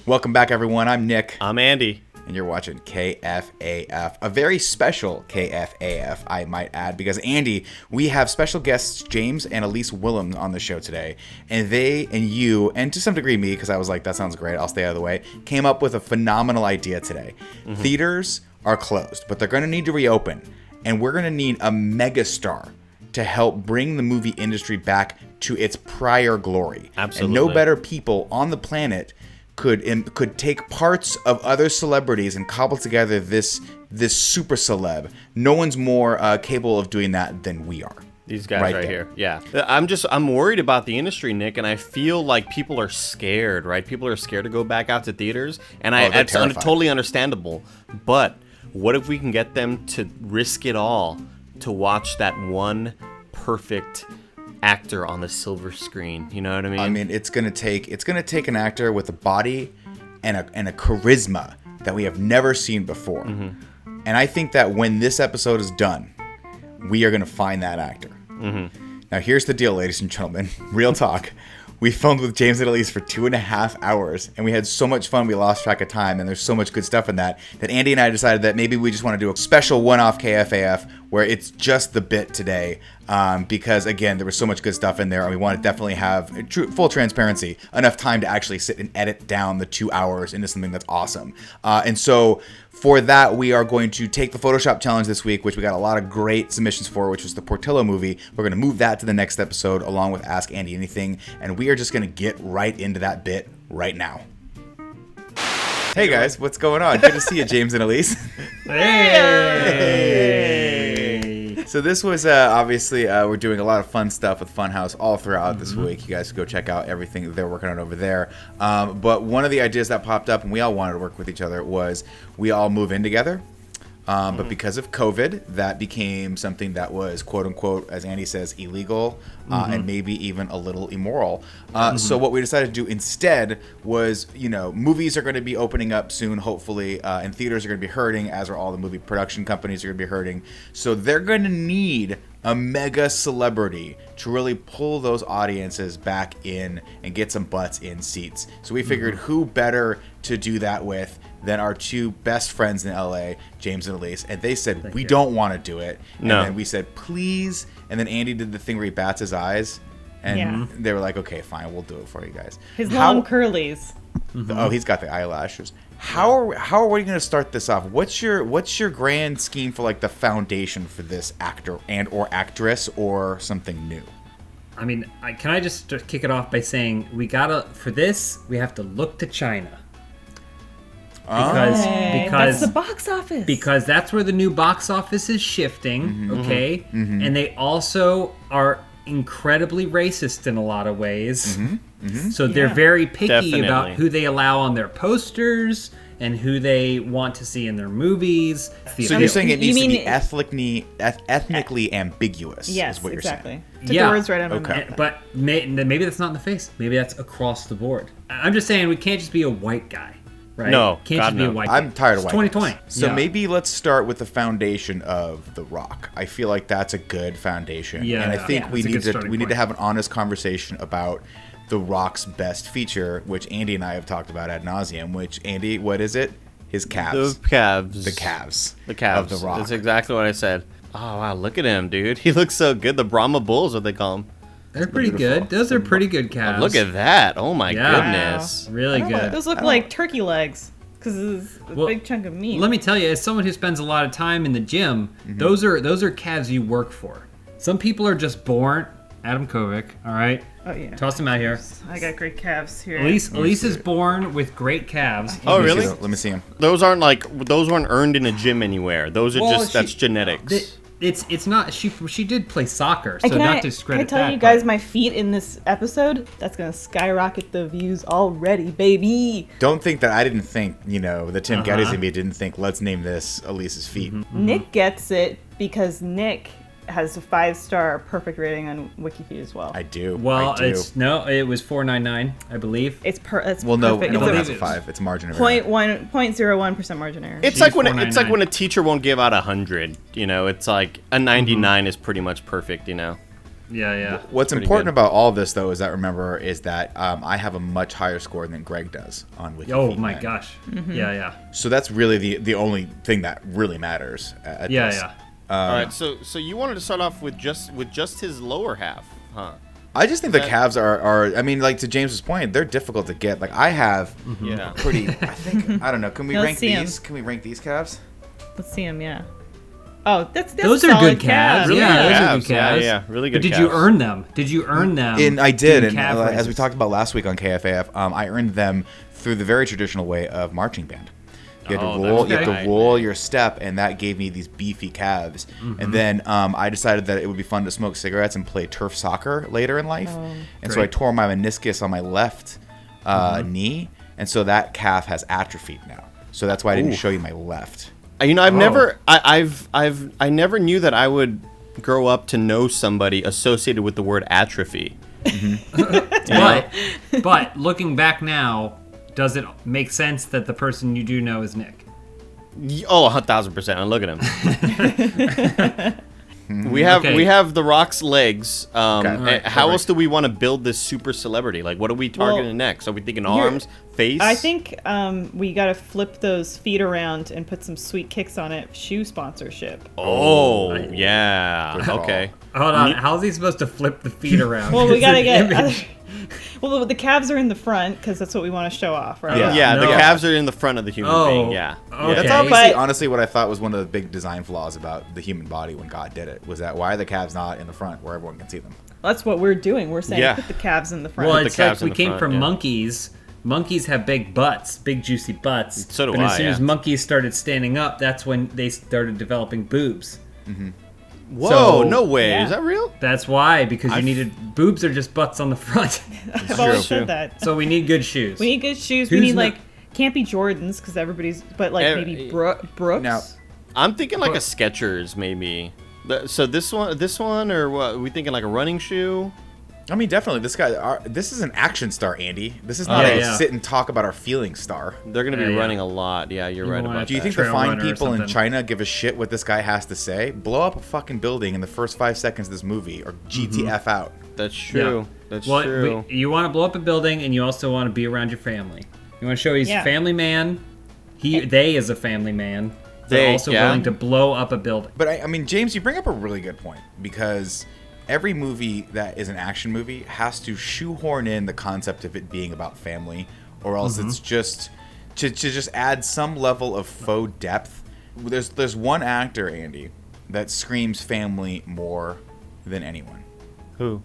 Welcome back, everyone. I'm Nick. I'm Andy. And you're watching KFAF, a very special KFAF, I might add, because Andy, we have special guests James and Elyse Willems on the show today, and they and you, and to some degree me, because I was like, that sounds great, I'll stay out of the way, came up with a phenomenal idea today. Mm-hmm. Theaters are closed, but they're going to need to reopen, and we're going to need a megastar to help bring the movie industry back to its prior glory. Absolutely. And no better people on the planet could take parts of other celebrities and cobble together this super celeb. No one's more capable of doing that than we are. These guys right here. Yeah. I'm worried about the industry, Nick, and I feel like people are scared, right? People are scared to go back out to theaters, and it's totally understandable. But what if we can get them to risk it all to watch that one perfect actor on the silver screen? You know what I mean? I mean, it's gonna take an actor with a body and a charisma that we have never seen before. Mm-hmm. And I think that when this episode is done, we are gonna find that actor. Mm-hmm. Now, here's the deal, ladies and gentlemen. Real talk. We filmed with James and Elyse for 2.5 hours, and we had so much fun we lost track of time, and there's so much good stuff in that Andy and I decided that maybe we just want to do a special one-off KFAF where it's just the bit today, because, again, there was so much good stuff in there, and we want to definitely have, full transparency, enough time to actually sit and edit down the 2 hours into something that's awesome. And so for that, we are going to take the Photoshop challenge this week, which we got a lot of great submissions for, which was the Portillo movie. We're going to move that to the next episode along with Ask Andy Anything, and we are just going to get right into that bit right now. Hey guys, what's going on? Good to see you, James and Elyse. Hey! So this was obviously we're doing a lot of fun stuff with Funhouse all throughout this week. You guys go check out everything that they're working on over there. But one of the ideas that popped up, and we all wanted to work with each other, was we all move in together. But because of COVID, that became something that was, quote unquote, as Andy says, illegal and maybe even a little immoral. So what we decided to do instead was, movies are going to be opening up soon, hopefully, and theaters are going to be hurting, as are all the movie production companies are going to be hurting. So they're going to need a mega celebrity to really pull those audiences back in and get some butts in seats. So we figured who better to do that with than our two best friends in LA, James and Elyse. And they said, we don't want to do it. No. And then we said, please. And then Andy did the thing where he bats his eyes. And they were like, okay, fine, we'll do it for you guys. His long curlies. Oh, he's got the eyelashes. How are we going to start this off? What's your grand scheme for like the foundation for this actor and or actress or something new? I mean, can I just kick it off by saying we have to look to China. Because that's the box office. Because that's where the new box office is shifting, okay? Mm-hmm. And they also are incredibly racist in a lot of ways. So they're very picky about who they allow on their posters and who they want to see in their movies. So you're saying it needs to be ethnically ambiguous, yes, is what you're exactly. saying. Took the words right out of my mouth. But maybe that's not in the face. Maybe that's across the board. I'm just saying we can't just be a white guy. Right? No, can't just be a white guy. I'm tired of white guys. 2020. So maybe let's start with the foundation of The Rock. I feel like that's a good foundation. Yeah, and I think we need to have an honest conversation about The Rock's best feature, which Andy and I have talked about ad nauseum. Which, Andy, what is it? His calves. The calves. The calves. The calves of The Rock. That's exactly what I said. Oh wow, look at him, dude. He looks so good. The Brahma Bulls, what they call him. They're pretty good. Those are pretty good calves. Look at that. Oh my goodness. Really good. Those look like turkey legs because it's a big chunk of meat. Let me tell you, as someone who spends a lot of time in the gym, those are calves you work for. Some people are just born. Adam Kovic, all right? Oh, yeah. Toss him out here. I got great calves here. Elise is born with great calves. Oh, really? Let me see him. Those weren't earned in a gym anywhere. Those are that's genetics. It's not. She did play soccer, so not to discredit that. Can I tell you guys my feet in this episode? That's gonna skyrocket the views already, baby. Don't think that I didn't think, the Tim Gettys in me didn't think, let's name this Elise's feet. Nick gets it because Nick has a 5-star perfect rating on WikiFeed as well. I do. Well, it was 4.99, I believe. It's perfect. No one has a 5. It's margin of error. 0.01% margin error. It's like when a teacher won't give out 100. It's like a 99 is pretty much perfect. Yeah. What's important about all of this, though, is that I have a much higher score than Greg does on Wiki. Oh my gosh. Yeah. So that's really the only thing that really matters. At this. All right. So you wanted to start off with just his lower half, huh? I just think the calves are. I mean, like to James's point, they're difficult to get. Like I have pretty. I think I don't know. Can we rank these? Can we rank these calves? Let's see them. Yeah. Oh, that's those are good calves. Really good calves. calves. Yeah, really good. But did you earn them? Did you earn them? And I did. And as we talked about last week on KFAF, I earned them through the very traditional way of marching band. You had to roll your step, and that gave me these beefy calves. And then I decided that it would be fun to smoke cigarettes and play turf soccer later in life. So I tore my meniscus on my left knee, and so that calf has atrophied now. So that's why I didn't show you my left. You know, I never knew that I would grow up to know somebody associated with the word atrophy. But looking back now, does it make sense that the person you do know is Nick? Oh, 1,000%. And look at him. We have The Rock's legs. How else do we want to build this super celebrity? Like, what are we targeting next? Are we thinking arms, face? I think we got to flip those feet around and put some sweet kicks on it. Shoe sponsorship. Oh, yeah. Okay. Hold on. How's he supposed to flip the feet around? Well, we got to get... Well, the calves are in the front because that's what we want to show off, right? The calves are in the front of the human being. Yeah. Okay. That's honestly what I thought was one of the big design flaws about the human body when God did it, was that why are the calves not in the front where everyone can see them? That's what we're doing. We're saying put the calves in the front. Well, it's like we came from monkeys. Monkeys have big butts, big juicy butts. So do but as soon as monkeys started standing up, that's when they started developing boobs. Whoa, no way. Yeah. Is that real? That's why, because you needed... Boobs are just butts on the front. I've always said that. So we need good shoes. We need good shoes. We need, can't be Jordans, because everybody's... But, maybe Brooks? Now, I'm thinking like a Skechers, maybe. So this one, or what? Are we thinking like a running shoe? I mean, definitely. This is an action star, Andy. This is not sit and talk about our feeling star. They're going to be running a lot. Yeah, you're right about that. Do you think the fine people in China give a shit what this guy has to say? Blow up a fucking building in the first 5 seconds of this movie, or GTF out. That's true. Yeah. That's true. You want to blow up a building, and you also want to be around your family. You want to show he's a family man. They is a family man. They're also willing to blow up a building. But I mean, James, you bring up a really good point, because every movie that is an action movie has to shoehorn in the concept of it being about family, or else it's just to just add some level of faux depth. There's one actor, Andy, that screams family more than anyone. Who?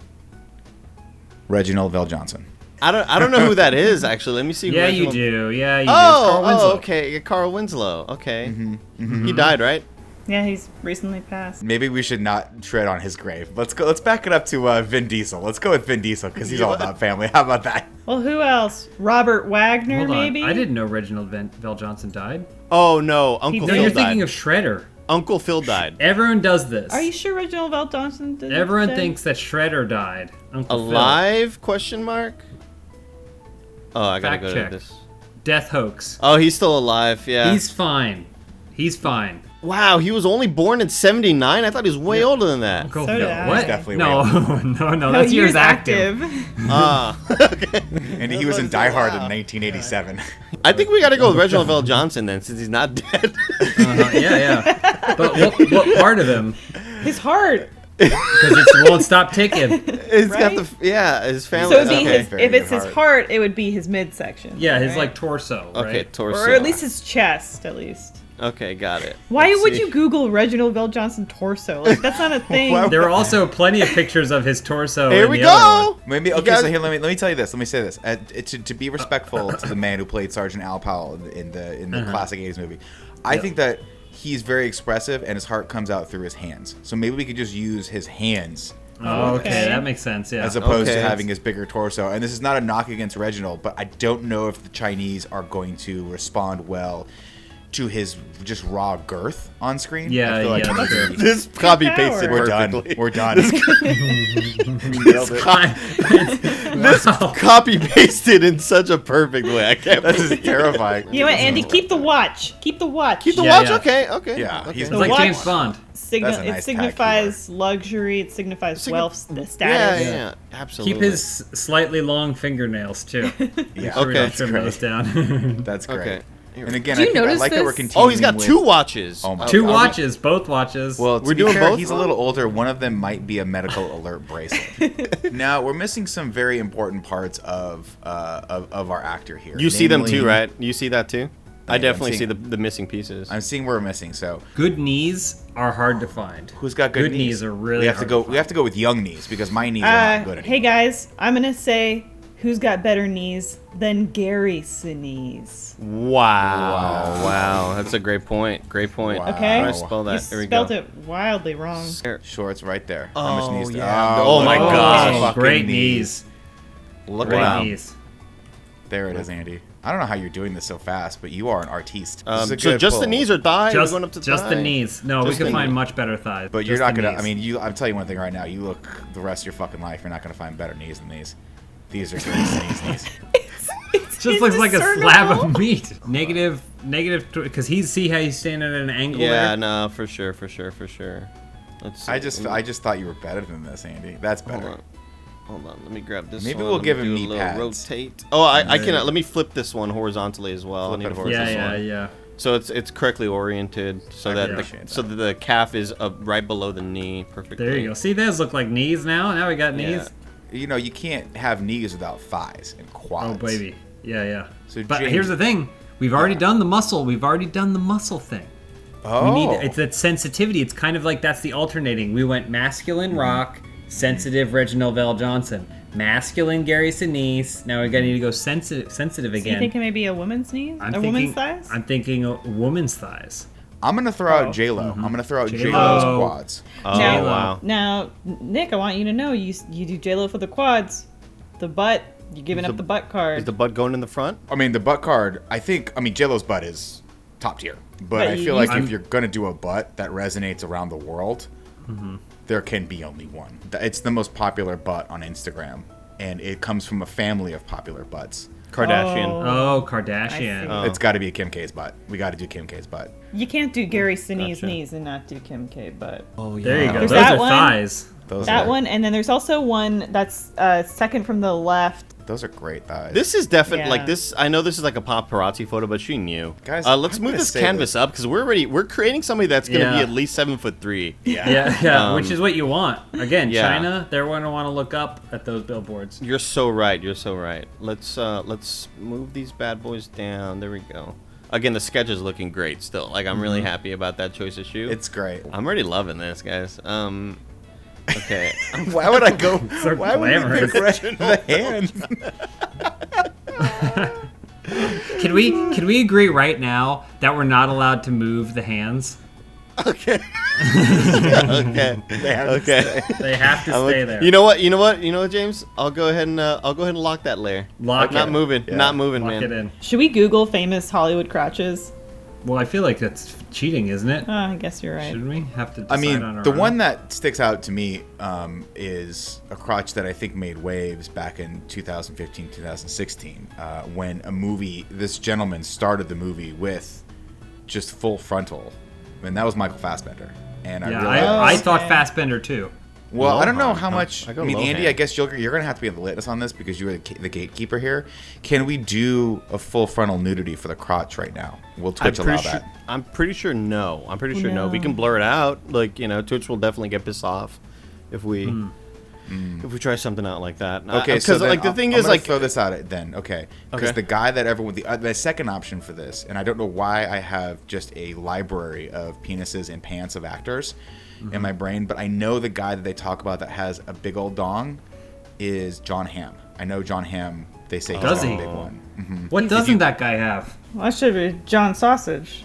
Reginald Veljohnson. I don't know who that is, actually. Let me see. Yeah, you do. Yeah, you do. Carl Winslow. Okay. Carl Winslow. Okay. He died, right? Yeah, he's recently passed. Maybe we should not tread on his grave. Let's back it up to Vin Diesel. Let's go with Vin Diesel, because he's all about family. How about that? Well, who else? Robert Wagner, maybe? I didn't know Reginald Veljohnson died. Oh, no. Uncle Phil died. No, you're thinking of Shredder. Uncle Phil died. Everyone does this. Are you sure Reginald Veljohnson did? Everyone thinks that Shredder died. Alive? Phil. Question mark? Oh, I gotta go to this. Death hoax. Oh, he's still alive. Yeah. He's fine. Wow, he was only born in '79. I thought he was way older than that. So did I. What? Definitely no, that's years active. Okay. And he was in Die Hard in 1987. I think we got to go with Reginald Veljohnson then, since he's not dead. Yeah. But what part of him? His heart. Because it won't stop ticking. It's got his family. So it'd be if it's his heart, it would be his midsection. Yeah, his torso. Right? Okay, torso. Or at least his chest, at least. Okay, got it. Why would you Google Reginald Veljohnson torso? Like, that's not a thing. There are also plenty of pictures of his torso. Here we go. Maybe so here let me tell you this. Let me say this. To be respectful to the man who played Sergeant Al Powell in the classic '80s movie, I think that he's very expressive and his heart comes out through his hands. So maybe we could just use his hands. Oh, okay, that makes sense. Yeah. As opposed to having his bigger torso. And this is not a knock against Reginald, but I don't know if the Chinese are going to respond well to his just raw girth on screen. Yeah, I feel like yeah, he needs This copy pasted We're done. perfectly. We're done. This copy pasted in such a perfect way. I can't. This is terrifying. You know what, Andy? Keep the watch. Keep the watch. Keep the Yeah, watch. yeah. Okay. Yeah, Okay. he's It's like watch- James Bond. That's a It nice signifies luxury. It signifies wealth, the Yeah, status. yeah, absolutely. Keep his slightly long fingernails too. Yeah. Sure we Okay. don't trim Great. those down. That's great. Okay. And again, Do you I think I notice like that we're this? continuing. Oh, he's got with, 2 watches. Oh my Two God. watches, both watches. Well, We're to be doing fair, both he's of a little older. One of them might be a medical alert bracelet. Now we're missing some very important parts of our actor here. You see them too, Namely- right? You see that too? I I'm definitely see seeing- the missing pieces. I'm seeing where we're missing. So good knees are hard to find. who's got good knees? are really we have to hard go. to We have to go with young knees because my knees are not good anymore. Hey guys, I'm gonna say who's got better knees than Gary Sinise. Wow. That's a great point. Great point. Wow. Okay. How do I spell that? You There we spelled go. it wildly wrong. Sure, it's right there. Oh, How much knees? yeah. Oh, my look at gosh. those fucking Great knees. Look Great at knees. There it is, Andy. I don't know how you're doing this so fast, but you are an artiste. This is a So good just the pull. knees or thigh? We're Just, going up to just thigh. the knees. No, Just we the can find knees. much better thighs. But you're Just not the gonna. knees. I mean, I'm telling you one thing right now. You look the rest of your fucking life. You're not gonna find better knees than these. These are knees. It's just looks like a slab indiscernible. of meat. Negative, because see how he's standing at an angle Yeah, there? no, for sure. Let's see. I just thought you were better than this, Andy. That's better. Hold on. Let me grab this Maybe one. we'll Let me give him do a knee little pads. rotate. Oh, I can. Let me flip this one horizontally as well. Flip I need it to flip horizontally. this one. Yeah. So it's correctly oriented so I that appreciate so that the calf is up right below the knee perfectly. There you go. See, those look like knees now. Now we got knees. You know, you can't have knees without thighs and quads. Oh, baby. Yeah. So But James- here's the thing. We've already done the muscle. We've already done the muscle thing. Oh. We need it's that sensitivity. It's kind of like that's the alternating. We went masculine rock, sensitive Reginald Veljohnson, masculine Gary Sinise. Now we need to go sensitive So you again. thinking maybe a woman's knees? Woman's thighs? I'm thinking a woman's thighs. I'm gonna throw out Oh. J Lo. I'm gonna throw out J-Lo. J-Lo's quads. Oh Now- wow. Now, Nick, I want you to know you do J-Lo for the quads. The butt, you're giving up the butt card. Is the butt going in the front? I mean, the butt card. I mean, J-Lo's butt is top tier. But But I you- feel like I'm- if you're gonna do a butt that resonates around the world, there can be only one. It's the most popular butt on Instagram, and it comes from a family of popular butts. Kardashian. Oh, I Kardashian. see. Oh. It's got to be Kim K's butt. We got to do Kim K's butt. You can't do Gary Sinise Gotcha. knees and not do Kim K butt. Oh yeah. There you go. There's Those that are one. thighs. Those That are, one, and then there's also one that's second from the left. Those are great thighs. This is definitely Yeah. like this. I know this is like a paparazzi photo, but she knew. Guys, let's I'm move gonna this say canvas up because we're creating somebody that's gonna Yeah. be at least 7'3". Yeah, which is what you want. Again, yeah. China, they're going to want to look up at those billboards. You're so right. Let's move these bad boys down. There we go. Again, the sketch is looking great still. Like I'm really happy about that choice of shoe. It's great. I'm already loving this, guys. Okay. Why would I go? So why would we glamorous. pick Reginald the hands? Can we agree right now that we're not allowed to move the hands? Okay. Okay. They have to Okay. stay. They have to stay there. You know what, James? I'll go ahead and lock that layer. Lock Not it. moving. Yeah. Not moving, Lock man. it in. Should we Google famous Hollywood crotches? Well, I feel like that's cheating, isn't it? I guess you're right. Should we have to decide I mean, on our the own? one that sticks out to me is a crotch that I think made waves back in 2015, 2016, when this gentleman started the movie with just full frontal, and that was Michael Fassbender. And I Yeah, realized, I thought Okay. Fassbender too. well, I don't know Lohan, how huh? much. I I go mean, Andy, Lohan. I guess you're going to have to be in the witness on this because you're the gatekeeper here. Can we do a full frontal nudity for the crotch right now? Will Twitch allow that? I'm pretty sure no. No. We can blur it out. Like, Twitch will definitely get pissed off if we try something out like that. Okay, because so then like the thing I'm is gonna like throw this out then. Okay, because Okay. the guy that everyone the second option for this, and I don't know why I have just a library of penises and pants of actors in my brain, but I know the guy that they talk about that has a big old dong is John Hamm. I know John Hamm. They say he's Does got he? a big one. What doesn't that guy have? Well, that should be John Sausage.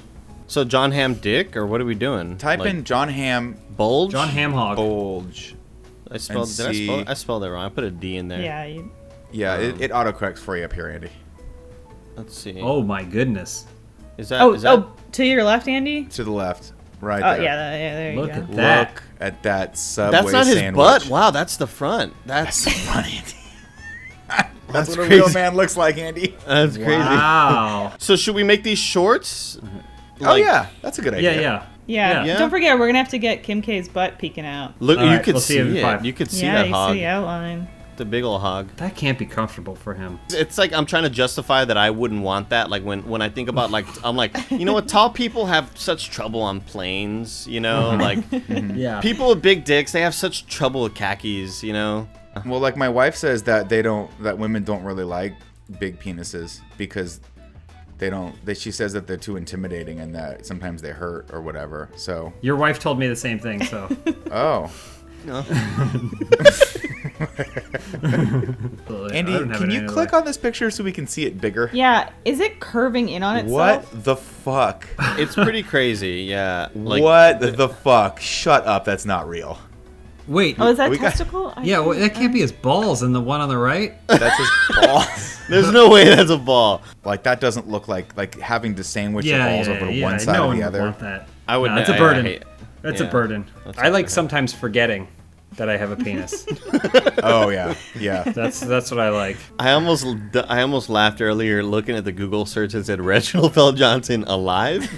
so John Hamm dick or what are we doing? Type Like, in John Hamm bulge. John Hamhog. bulge. I spelled. and Did I see- spell? I spelled it wrong. I put a D in there. Yeah. Yeah, it autocorrects for you up here, Andy. Let's see. Oh my goodness. Is that to your left, Andy? To the left. Right Oh, there. there you Look go. at that. Look at that Subway That's not his sandwich. butt. Wow, that's the front. That's funny. That's what crazy. a real man looks like, Andy. That's crazy. Wow. So should we make these shorts? Oh yeah, that's a good idea. Yeah. Yeah. Don't forget, we're gonna have to get Kim K's butt peeking out. Look, All you right, could we'll see see it in it. 5. You could see Yeah, that you hog. see the outline. The big old hog. That can't be comfortable for him. It's like I'm trying to justify that I wouldn't want that. Like when I think about I'm like, you know what? Tall people have such trouble on planes. You know, like Yeah. people with big dicks, they have such trouble with khakis. You know. Well, like my wife says that that women don't really like big penises because she says that they're too intimidating and that sometimes they hurt or whatever. So. Your wife told me the same thing, so. Oh. No. Andy, can you click on this picture so we can see it bigger? Yeah, is it curving in on itself? What the fuck? It's pretty crazy. Yeah. Like, what the fuck? Shut up. That's not real. Wait. Oh, is that We got- testicle? Yeah, well, that can't be his balls and the one on the right. That's his balls. There's no way that's a ball. Like that doesn't look like having to sandwich your Yeah, balls yeah, over to yeah. one side no or one the would other. want that. I would. No, it's a I burden. hate- That's yeah. a burden. That's I like okay. sometimes forgetting that I have a penis. Oh yeah, yeah. That's what I like. I almost laughed earlier looking at the Google search that said Reginald Veljohnson alive.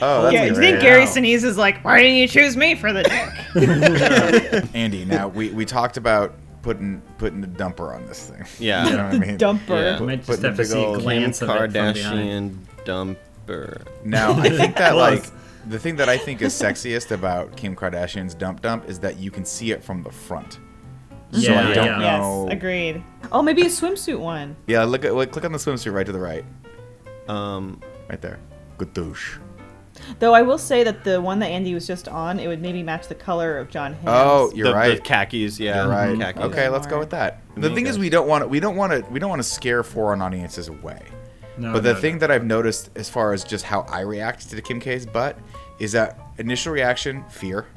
Oh, that's Yeah, do you great. think Gary Sinise is like, why didn't you choose me for the dick? Andy, now we talked about putting the dumper on this thing. Yeah. You know what I mean? Dumper. Yeah. I might just Putting have to big see a old Kim glance of it from behind. Kardashian dumper. Now I think that Close. like the thing that I think is sexiest about Kim Kardashian's dump is that you can see it from the front. So Yeah, I don't yeah. know. Yes, agreed. Oh, maybe a swimsuit one. Yeah, click on the swimsuit right to the right. Right there. Good douche. Though I will say that the one that Andy was just on, it would maybe match the color of John Hamm's. Oh, you're The right. khakis, yeah. You're right. Khakis. Okay, let's go with that. The Me thing is, too. we don't want to scare foreign audiences away. No, But the no, thing no. that I've noticed, as far as just how I react to the Kim K's butt, is that initial reaction, fear,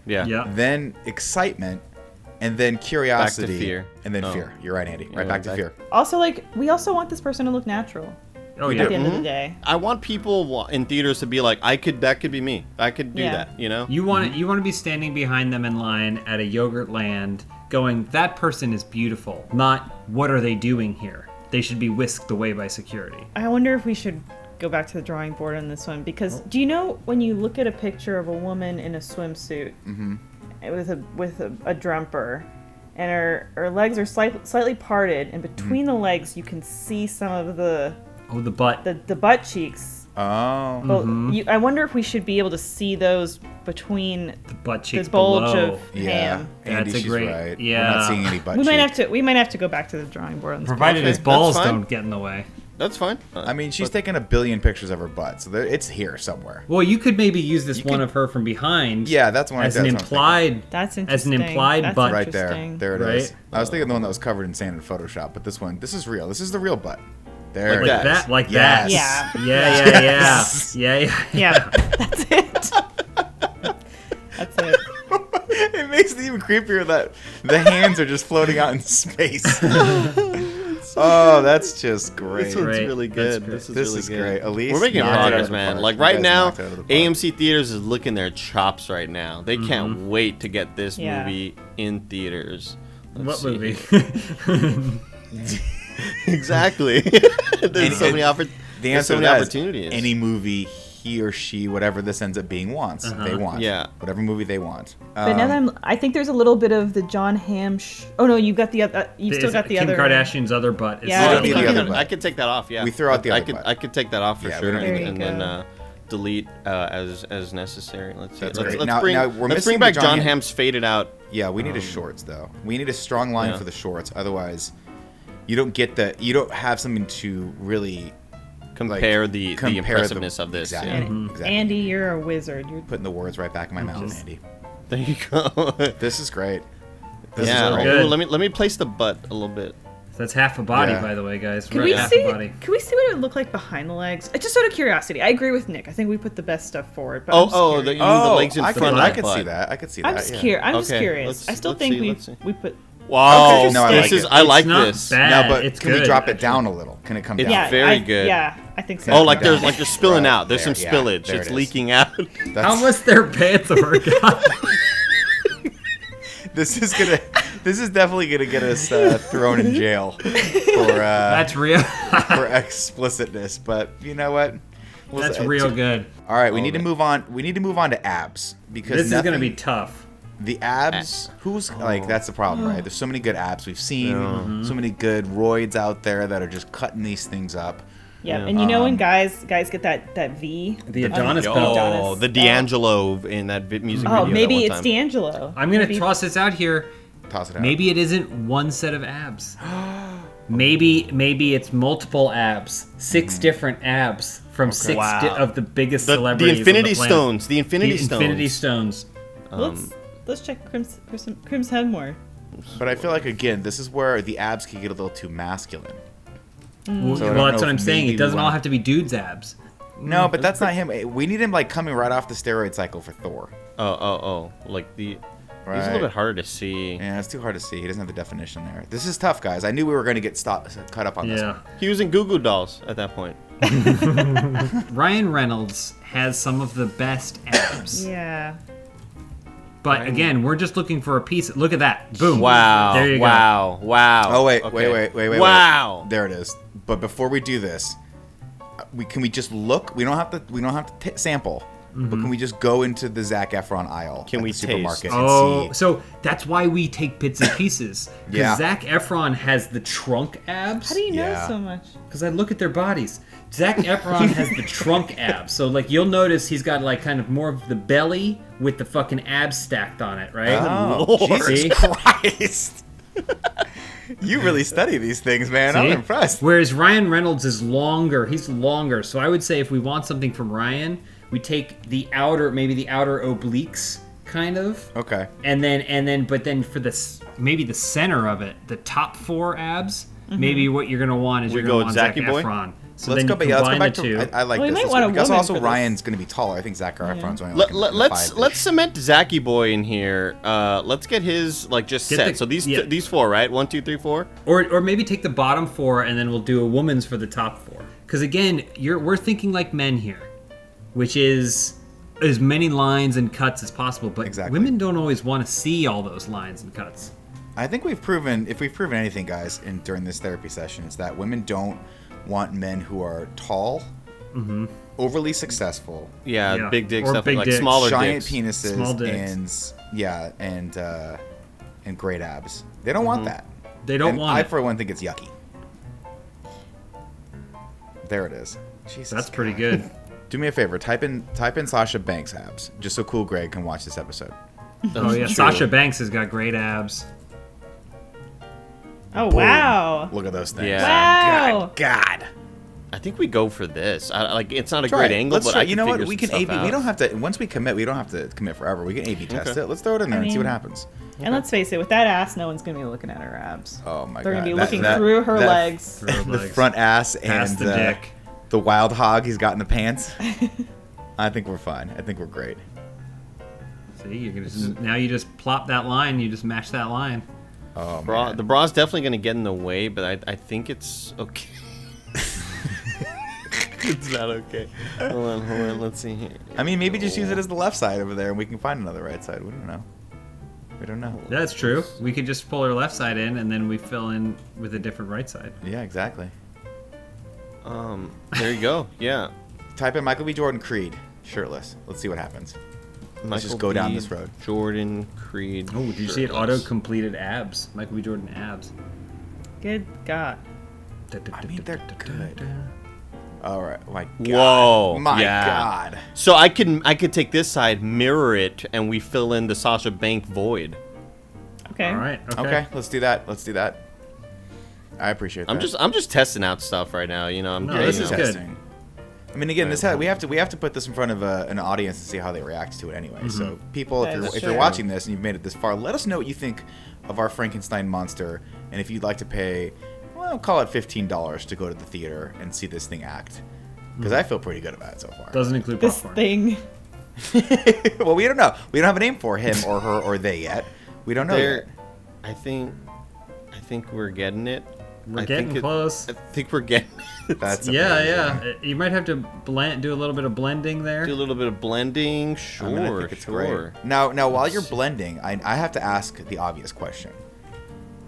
Yeah. Yeah. then excitement, and then curiosity, fear. and then Oh. fear. You're right, Andy. Yeah, Right back to back- fear. Also, like, we also want this person to look natural Oh at yeah. the end of the day. I want people in theaters to be like, that could be me. I could do Yeah. that, you know? You want to be standing behind them in line at a yogurt land, going, "That person is beautiful." Not, "What are they doing here?" They should be whisked away by security. I wonder if we should go back to the drawing board on this one, because do you know when you look at a picture of a woman in a swimsuit with a drumper, and her legs are slightly parted, and between the legs you can see some of the Oh, the butt. butt cheeks. Oh. But I wonder if we should be able to see those between The butt cheeks this bulge below. of Yeah, ham. Andy, That's a she's great- right. We're yeah. not seeing any butt We cheek. might have to go back to the drawing board on this. Provided Okay, his balls that's fine. don't get in the way. That's fine. I mean, she's taken a billion pictures of her butt, so it's here somewhere. Well, you could maybe use this one could- of her from behind. Yeah, that's one. As an that's what I'm thinking. implied. That's As an interesting. implied That's butt. Right there. interesting. There it is. Right? I was thinking the one that was covered in sand in Photoshop, but this is real. This is the real butt. There Like it is. That, like Yes. Yeah. that. Yeah. Yes. Yeah. Yeah, that's it. That's it. It makes it even creepier that the hands are just floating out in space. Oh, that's just great. This one's Great. really That's good. great. This is This really is good. great. Elise We're making knocked it out of progress, the man. park. Like You right guys now, knocked it out of the park. AMC theaters is licking their chops right now. They can't wait to get this Yeah. movie in theaters. Let's What see. movie? Exactly. There's so many The there's answer so to many that is opportunities. any movie he or she, whatever this ends up being, wants. They want. Yeah. Whatever movie they want. But now that I think there's a little bit of the John Hamm. Oh no, you got the other. You still Is got the Kim other. Kardashian's other butt. Is Yeah, We I don't think need the you other can- butt. I could take that off. Yeah, We threw out the I other could. butt. I could take that off for Yeah, we sure, don't need and the other then delete as necessary. Let's see. That's Let's, great. let's Now- bring now we're let's missing bring back the John John Hamm's faded out. Yeah, we need his shorts though. We need a strong line Yeah. for the shorts. Otherwise, you don't get the. You don't have something to really Compare like, the compare impressiveness of this. Exactly. Yeah. Exactly. Andy, you're a wizard. You're Putting the words right back in my mouth, Andy. There you go. This is great. This Yeah. is great. Good. Ooh, let me place the butt a little bit. That's half a body, Yeah. by the way, guys. Can We're we at half see? a body. Can we see what it would look like behind the legs? Just out of curiosity. I agree with Nick. I think we put the best stuff forward. But I'm just Oh, curious. you mean the legs in I front could, of I the could butt. see that. I could see I'm that. just yeah. curious. I'm just Okay, curious. let's- I still let's think see, let's see. we put Wow, Okay, no, I like it. I like It's not this. bad. No, but It's can we good, drop it actually. down a little? Can it come It's down? very good. Yeah, I think so. Oh, like there's spilling Right out. There's there, some yeah, spillage. there It's it is. leaking out. That's- How was their pants workout? This is definitely gonna get us thrown in jail for That's real. for explicitness. But you know what? That's real good. All right, we need to move on. We need to move on to abs because This is gonna be tough. the abs. Who's like that's the problem, right? There's so many good abs we've seen. So many good roids out there that are just cutting these things up. Yeah, and you know when guys get that V. The Adonis Oh, belt. Oh, the D'Angelo in that music video. Oh, maybe that it's one time. D'Angelo. I'm gonna Maybe- toss this out here. Toss it out. Maybe it isn't one set of abs. Maybe it's multiple abs. 6 different abs from 6 Wow. of the biggest The celebrities. Infinity on the planet. Stones. The Infinity Stones. Infinity Stones. Let's check Crim's head more. But I feel like again, this is where the abs can get a little too masculine. Well, So I don't that's know what I'm if saying. maybe It doesn't we all wanna- have to be dudes' abs. No, but that's not him. We need him like coming right off the steroid cycle for Thor. Oh. Like the. He's a Right. little bit harder to see. Yeah, it's too hard to see. He doesn't have the definition there. This is tough, guys. I knew we were going to get cut up on this Yeah. one. He was in Goo Goo Dolls at that point. Ryan Reynolds has some of the best abs. Yeah. But again, we're just looking for a piece. Look at that. Boom. Wow. There you go. Wow. Oh wait, Okay. wait. Wow. There it is. But before we do this, we just look. We don't have to sample. But can we just go into the Zac Efron aisle? Can at we the supermarket Oh, and see? so that's why we take bits and pieces. Because Yeah. Zac Efron has the trunk abs. How do you know Yeah. so much? Because I look at their bodies. Zac Efron has the trunk abs. So, like, you'll notice he's got, like, kind of more of the belly with the fucking abs stacked on it, right? Oh, Jesus See? Christ! You really study these things, man. I'm See? impressed. Whereas Ryan Reynolds is longer. He's longer. So I would say if we want something from Ryan, we take the outer obliques, kind of. Okay. And then, but then for maybe the center of it, the top 4 abs, maybe what you're gonna want is We you're go gonna with want Zac Zachy Boy? Efron. So Let's then go, you let's go combine back the two. to. I like Well, we this. might want a Because woman also for this. Ryan's going to be taller. I think Zac Efron's only like Let's cement Zachy Boy in here. Let's get his just Get set. the- So these yeah. these 4, right? 1, 2, 3, 4. Or maybe take the bottom 4 and then we'll do a woman's for the top 4. Because again, we're thinking like men here, which is as many lines and cuts as possible. But Exactly. women don't always want to see all those lines and cuts. I think if we've proven anything, guys, during this therapy session, it's that women don't want men who are tall, overly successful, Yeah, big dick Or stuff, big like dicks. smaller giant dicks. penises, Small dicks. and great abs. They don't want that. They don't And want I, it. for one, think it's yucky. There it is. Jesus, That's pretty God. good. Do me a favor. Type in Sasha Banks abs, just so Cool Greg can watch this episode. Oh yeah, true. Sasha Banks has got great abs. Oh, wow. Look at those things. Yeah. Wow. God. I think we go for this. It's not a Try great it. angle, Let's but try. I You can know what? figure We some can A/B. stuff We out. don't have to. Once we commit, we don't have to commit forever. We can A/B test Okay. it. Let's throw it in there and see what mean- happens. And let's face it, with that ass, no one's going to be looking at her abs. Oh my They're God. going to be That- looking that- through her that- legs. Through her The legs. front ass Past and the dick. the wild hog he's got in the pants. I think we're fine. I think we're great. See, you can now you just plop that line. You just match that line. Oh Bra, man. the bra's definitely going to get in the way, but I think it's okay. It's not okay. Hold on. Let's see here. I mean, maybe just use it as the left side over there, and we can find another right side. We don't know. We don't know. That's true. We could just pull her left side in, and then we fill in with a different right side. Yeah, exactly. There you go. Yeah. Type in Michael B. Jordan Creed shirtless. Let's see what happens. Let's just go down this road. Jordan Creed. Oh, did you see it? Auto-completed abs. Michael B. Jordan abs. Good God. I mean, they're good. All right. My God. Whoa. My yeah. God. So I could take this side, mirror it, and we fill in the Sasha Bank void. Okay. All right. Okay. Let's do that. Let's do that. I appreciate that. I'm just testing out stuff right now. You know, I'm No, getting, this you is know. good. Testing. I mean, again, we have to put this in front of an audience and see how they react to it anyway. So, people, That is if you're true. watching this and you've made it this far, let us know what you think of our Frankenstein monster, and if you'd like to pay, well, call it $15 to go to the theater and see this thing act, because I feel pretty good about it so far. Doesn't include This popcorn. thing. Well, we don't know. We don't have a name for him or her or they yet. We don't know There, yet. I think think we're getting it. We're getting close. I think we're getting it. That's yeah. You might have to do a little bit of blending there. Do a little bit of blending. Sure, I think it's great. Now, while you're blending, I have to ask the obvious question: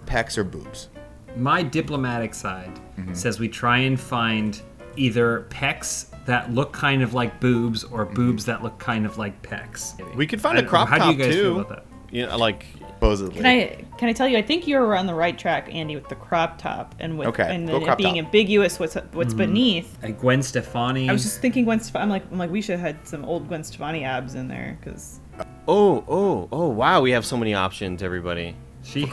pecs or boobs? My diplomatic side says we try and find either pecs that look kind of like boobs or boobs that look kind of like pecs. We could find a crop top too. How do you guys feel about that? You know, like supposedly. Can I tell you? I think you're on the right track, Andy, with the crop top and with it being ambiguous what's beneath. Like Gwen Stefani. I was just thinking Gwen Stefani. I'm like we should have had some old Gwen Stefani abs in there because. Oh! Wow! We have so many options, everybody. She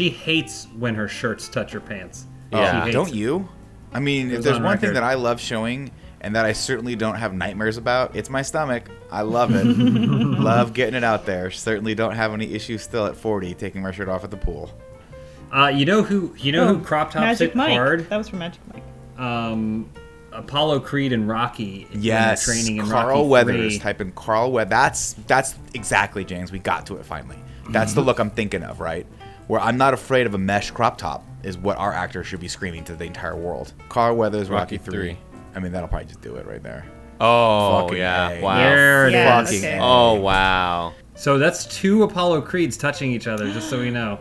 hates when her shirts touch her pants. Yeah, don't you? I mean, if there's one thing that I love showing and that I certainly don't have nightmares about, it's my stomach. I love it. Love getting it out there. Certainly don't have any issues still at 40 taking my shirt off at the pool. You know who crop tops it hard? That was from Magic Mike. Apollo Creed and Rocky. Yes, training in Carl Rocky Weathers. 3. Type in Carl Weathers. That's exactly, James. We got to it finally. That's the look I'm thinking of, right? Where I'm not afraid of a mesh crop top is what our actor should be screaming to the entire world. Carl Weathers, Rocky 3. I mean, that'll probably just do it right there. Oh, Fucking yeah. A. Wow. There it is. Fucking Okay. A. Oh, wow. So that's 2 Apollo Creeds touching each other, just so we know.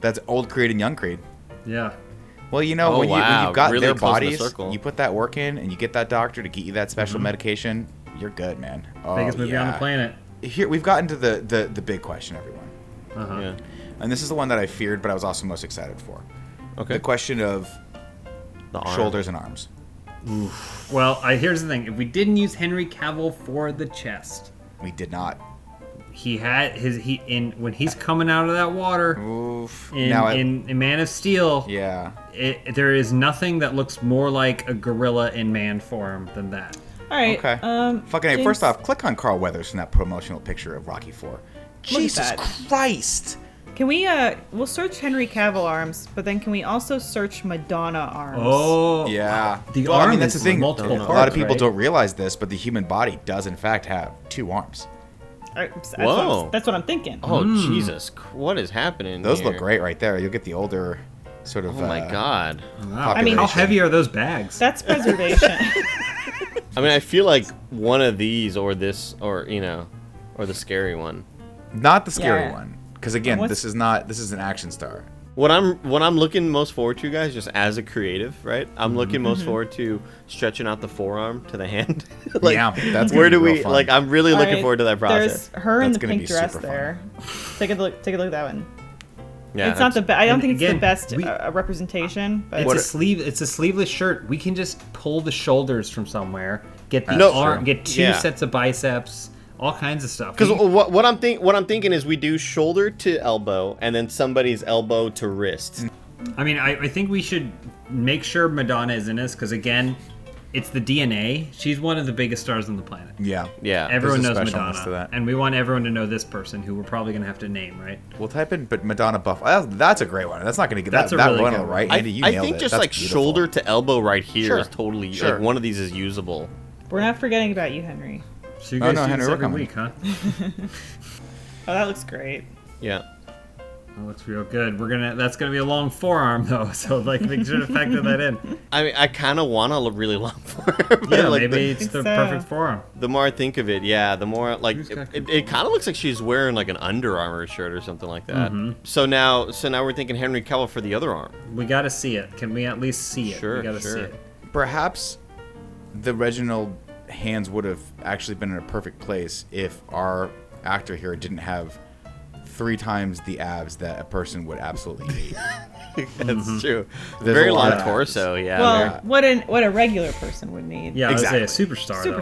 That's old Creed and young Creed. Yeah. Well, you know, when you've got really their close in the bodies, circle. you put that work in and you get that doctor to get you that special medication, you're good, man. Oh, Biggest movie on the planet. Here, we've gotten to the big question, everyone. Yeah. And this is the one that I feared, but I was also most excited for. Okay. The question of The arm. shoulders and arms. Oof. Well, here's the thing. If we didn't use Henry Cavill for the chest, We did not. he had when he's coming out of that water Oof. in Man of Steel. Yeah. There is nothing that looks more like a gorilla in man form than that. All right. Okay. Fucking A, James- first off, click on Carl Weathers from that promotional picture of Rocky 4. Jesus that. Christ. Can we? We'll search Henry Cavill arms, but then can we also search Madonna arms? Oh, Yeah. The Well, I arm mean, that's the is thing. multiple A lot parts, of people right? don't realize this, but the human body does, in fact, have 2 arms. Whoa. That's what I'm thinking. Oh, Jesus. What is happening Those here? look great right there. You'll get the older sort of. Oh, my God. Wow. I mean, how heavy are those bags? That's preservation. I mean, I feel like one of these or this or the scary one. Not the scary Yeah. one, because again, What's- this is an action star. What I'm looking most forward to, guys, just as a creative, right? I'm looking most forward to stretching out the forearm to the hand. Yeah, that's gonna where be do real we fun. like? I'm really All looking right, forward to that process. There's her in That's the gonna pink be dress super there. Take a look at that one. Yeah, It's not the best. I don't And think it's again, the best we- representation, but It's a sleeveless shirt. We can just pull the shoulders from somewhere. Get the No, arm. true. Get 2 Yeah. sets of biceps. All kinds of stuff. Because what I'm thinking is we do shoulder to elbow and then somebody's elbow to wrist. I mean, I think we should make sure Madonna is in this because again, it's the DNA. She's one of the biggest stars on the planet. Yeah. Yeah. Everyone There's a knows specialness Madonna, to that. and we want everyone to know this person who we're probably gonna have to name, right? We'll type in, but Madonna buff. That's a great one. That's not going to get That's that, a that really one good on the one. right. Andy, you I nailed think it. just That's like beautiful. shoulder to elbow right here Sure. is totally Sure. like one of these is usable. we're not forgetting about you, Henry. So you Oh, guys no, do Henry, this we're every coming. week, huh? Oh, that looks great. Yeah. That looks real good. That's gonna be a long forearm though, so like make sure to factor that in. I mean, I kind of want a really long forearm. Yeah, like maybe it's the think so. perfect forearm. the more I think of it, yeah, the more like Who's got- it kind of looks like she's wearing like an Under Armour shirt or something like that. So now we're thinking Henry Cavill for the other arm. We gotta see it. Can we at least see it? Sure, we gotta sure. see it. Perhaps the Reginald hands would have actually been in a perfect place if our actor here didn't have 3 times the abs that a person would absolutely hate. That's true. There's Very a lot long of abs. torso, yeah. Well, what a regular person would need. Yeah, Exactly. I would say a superstar. though.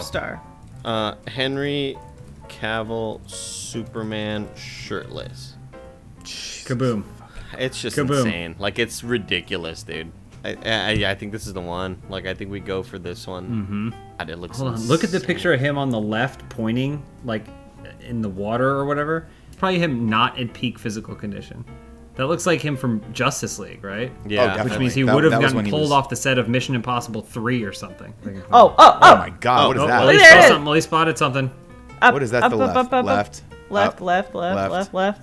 Superstar. Henry Cavill, Superman, shirtless. Kaboom. It's just Kaboom. insane. Like it's ridiculous, dude. I think this is the one. Like I think we go for this one. Mm-hmm. It looks. Hold on. Look at the picture of him on the left pointing, like in the water or whatever. It's probably him not in peak physical condition. That looks like him from Justice League, right? Yeah. Oh, Which definitely. means he That- would have that was gotten when he pulled was- off the set of Mission Impossible 3 or something. Oh my God, what is that? Elise There it saw is. something. Elise spotted something. Up, What is that? up, The up, left, up, up, left, left, up, left, left, left. left, left.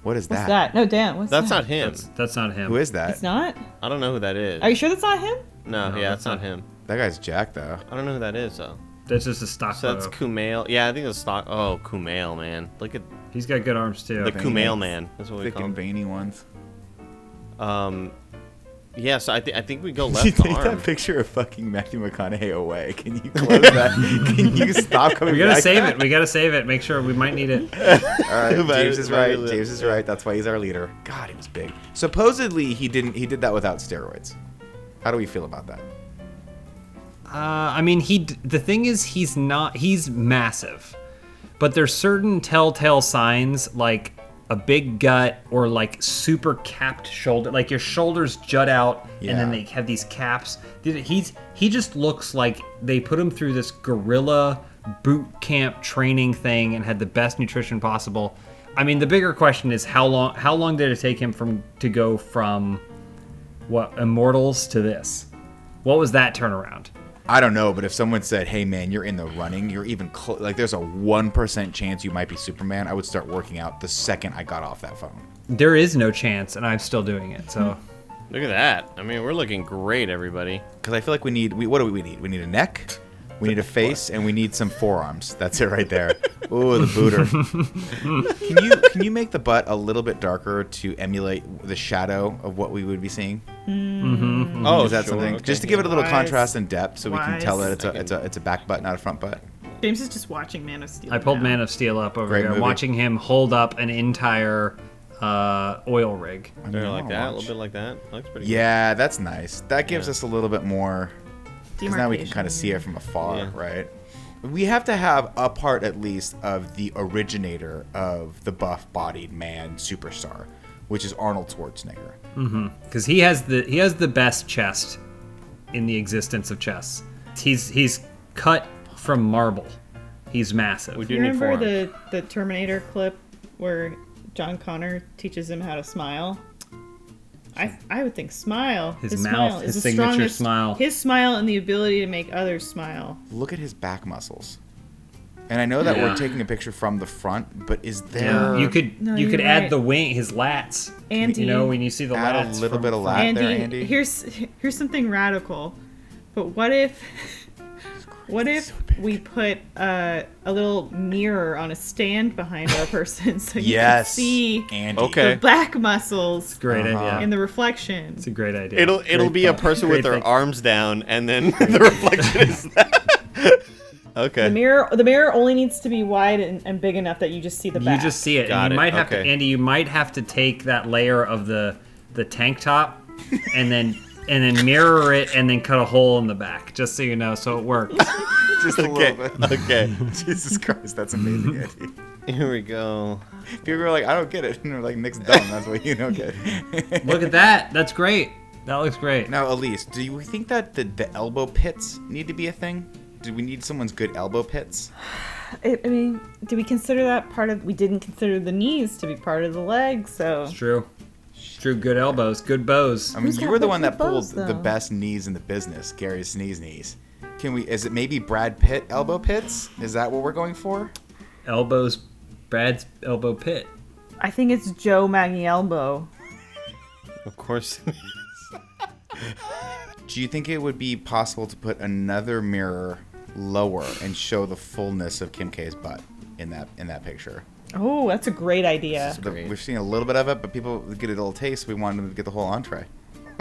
What is What's that? that? No, Dan. What's That's that? not him. That's not him. Who is that? It's not? I don't know who that is. Are you sure that's not him? No, No, yeah, that's that's not not him. That guy's Jack, though. I don't know who that is, though. That's just a stock So that's photo. Kumail. Yeah, I think it's stock. Oh, Kumail, man. Look at He's got good arms too. the veiny. Kumail man. That's what we Thick call and him. veiny ones. Yeah, so I think we go You left take arm. that picture of fucking Matthew McConaughey away. Can you close that? Can you stop coming We gotta back? save it. We gotta save it. Make sure we might need it. All right, James is right. Right. James is right. That's why he's our leader. God, he was big. Supposedly, he did that without steroids. How do we feel about that? I mean, the thing is, he's massive, but there's certain telltale signs like a big gut or like super capped shoulder, like your shoulders jut out and then Yeah. they have these caps. He just looks like they put him through this gorilla boot camp training thing and had the best nutrition possible. I mean, the bigger question is how long did it take him to go from what, Immortals to this? What was that turnaround? I don't know, but if someone said, "Hey, man, you're in the running. You're even like there's a 1% chance you might be Superman," I would start working out the second I got off that phone. There is no chance, and I'm still doing it. So Look at that. I mean, we're looking great, everybody. Because I feel like what do we need? We need a neck, we need a face, and we need some forearms. That's it right there. Ooh, the booter. Can you make the butt a little bit darker to emulate the shadow of what we would be seeing? Oh, Is that sure, something? okay. Just to give it a little Wise. contrast and depth, so we can tell Wise. that it's a back butt, not a front butt. James is just watching Man of Steel. I pulled now. Man of Steel up over Great here, movie. watching him hold up an entire oil rig. There, like that, a Watch. little bit like that. Looks pretty Yeah, that's nice. That gives Yeah. us a little bit more. Because now we can kind of see it from afar, Yeah. right? We have to have a part at least of the originator of the buff-bodied man superstar, which is Arnold Schwarzenegger. Because he has the best chest in the existence of chests. He's cut from marble. He's massive. We Do do you need remember form. the Terminator clip where John Connor teaches him how to smile? I would think smile. His smile mouth, is his the signature strongest- smile. His smile and the ability to make others smile. Look at his back muscles. And I know that Yeah. we're taking a picture from the front, but is there... Yeah, you could No, you could you're add right. the wing, his lats. Andy, You know, when you see the Add a lats. little from- bit of lat Andy, there, Andy? here's something radical. But what if we put a little mirror on a stand behind our person so you can Yes, see Andy. Okay. the back muscles Great idea. in the reflection? It's a great idea. It'll Great be a thought. person Great with their thing. arms down, and then the reflection is that. Okay. The mirror only needs to be wide and big enough that you just see the back. You just see it. Got And it, you might have to, okay. Andy. You might have to take that layer of the tank top, and then mirror it, and then cut a hole in the back, just so you know, so it works. Just a Okay. little bit. Okay. Jesus Christ, that's amazing, Andy. Here we go. People are like, I don't get it. And they're like, Nick's dumb. That's what you don't get. Look at that. That's great. That looks great. Now, Elyse, do you think that the elbow pits need to be a thing? Do we need someone's good elbow pits? I mean, do we consider that part of? We didn't consider the knees to be part of the legs, so It's true. It's true. Good elbows. Good bows. I mean, Who's you got were the the one that good pulled bows, the though? best knees in the business, Gary's sneeze knees. Is it maybe Brad Pitt elbow pits? Is that what we're going for? Elbows. Brad's elbow pit. I think it's Joe Maggie Elbow. Of course. Do you think it would be possible to put another mirror lower and show the fullness of Kim K's butt in that picture? Oh, that's a great idea. Great. We've seen a little bit of it, but people get a little taste. We wanted them to get the whole entree.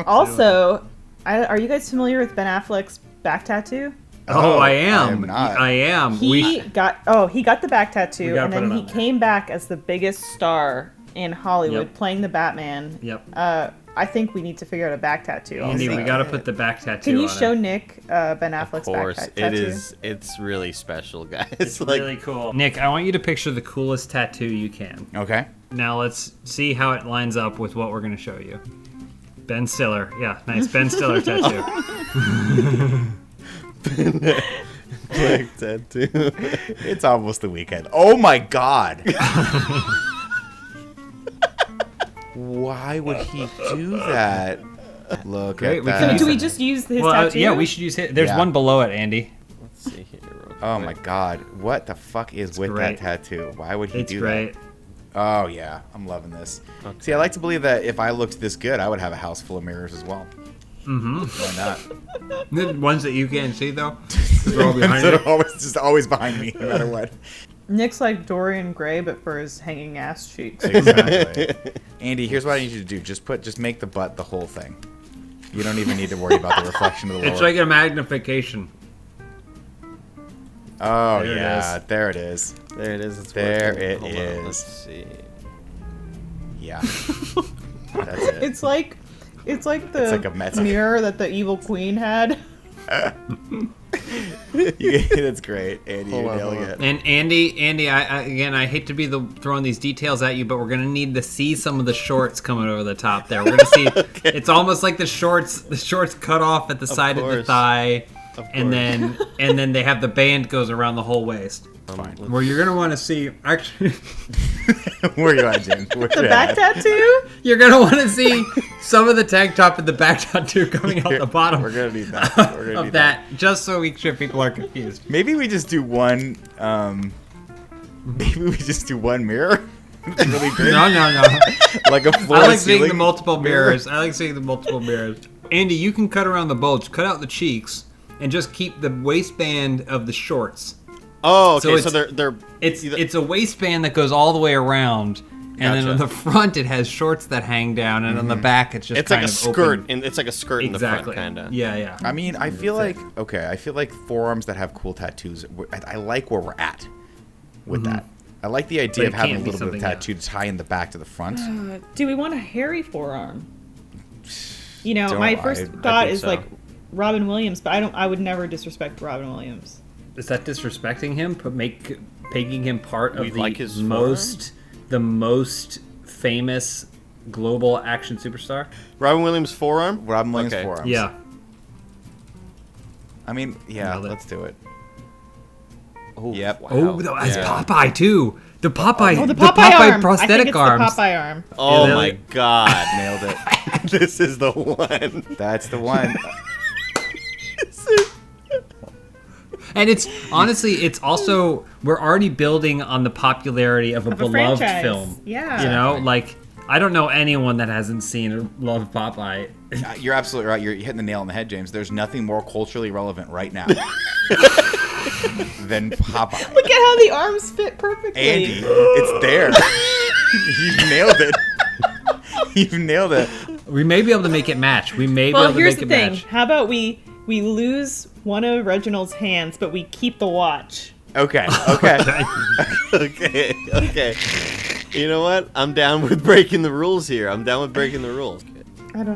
Also, are you guys familiar with Ben Affleck's back tattoo? Oh, I I am. am not. I am. He got the back We tattoo, gotta and put then it he on there. came back as the biggest star in Hollywood, Yep. playing the Batman. Yep. I think we need to figure out a back tattoo. Andy, also. we got to put the back tattoo Can you on show it. Nick Ben Of Affleck's course. back It tattoo? is. It's really special, guys. It's like, really cool. Nick, I want you to picture the coolest tattoo you can. Okay. Now let's see how it lines up with what we're going to show you. Ben Stiller. Yeah, nice. Ben Stiller tattoo. black tattoo. It's almost the weekend. Oh my God. Why would he do that? Look Great, at we that. can So use do we just use his Well, tattoo? yeah, we should use it. There's Yeah. one below it, Andy. Let's see here. Real Oh quick. my God. What the fuck is with great. that tattoo? Why would he It's do great. that? Oh, yeah. I'm loving this. Okay. See, I like to believe that if I looked this good, I would have a house full of mirrors as well. Mm-hmm. Why not? The ones that you can't see, though? They're all behind you. Always behind me, no matter what. Nick's like Dorian Gray, but for his hanging ass cheeks. Exactly. Andy, here's what I need you to do. Just make the butt the whole thing. You don't even need to worry about the reflection of the lower. It's like a magnification. Oh, yeah. There it is. There it is. It's there working. it Hold is. On, let's see. Yeah. That's it. It's like the a Mets mirror that the evil queen had. That's great, Andy. You're nailing it. And Andy, I hate to be throwing these details at you, but we're gonna need to see some of the shorts coming over the top there. We're gonna see. Okay. It's almost like the shorts cut off at the side of the thigh, and then they have the band goes around the whole waist. Fine. Where you're gonna want to see actually. Where are you at, Jim? The back tattoo? You're gonna want to see some of the tank top and the back tattoo coming out the bottom. We're gonna need that. Just so we sure people are confused. Maybe we just do one. Maybe we just do one mirror. Really big. No. Like a floor. I like seeing the multiple mirrors. Andy, you can cut around the bulge, cut out the cheeks, and just keep the waistband of the shorts. Oh, okay. So they're it's a waistband that goes all the way around, and then on the front it has shorts that hang down, and on the back it's just like a skirt, open. and it's like a skirt in the front, kind of. Yeah. I mean, I feel like forearms that have cool tattoos. I like where we're at with that. I like the idea of having a little bit of tattoo to tie in the back to the front. Do we want a hairy forearm? You know, my first thought is like Robin Williams, but I would never disrespect Robin Williams. Is that disrespecting him? Making him part of the most famous global action superstar? Robin Williams' forearm? Robin Williams' forearms. Yeah. I mean, yeah, let's do it. Oh, yep. Wow. Oh, that's Popeye, too. The Popeye, the Popeye arm. Prosthetic arms. The Popeye arm. Oh, my God. Nailed it. This is the one. That's the one. And it's also we're already building on the popularity of a beloved film. Yeah. You know, like I don't know anyone that hasn't seen or loved Popeye. You're absolutely right. You're hitting the nail on the head, James. There's nothing more culturally relevant right now than Popeye. Look at how the arms fit perfectly. Andy, it's there. You've nailed it. You've nailed it. We may be able to make it match. Well, here's the thing. How about we lose one of Reginald's hands, but we keep the watch. Okay. Okay. You know what? I'm down with breaking the rules here. I don't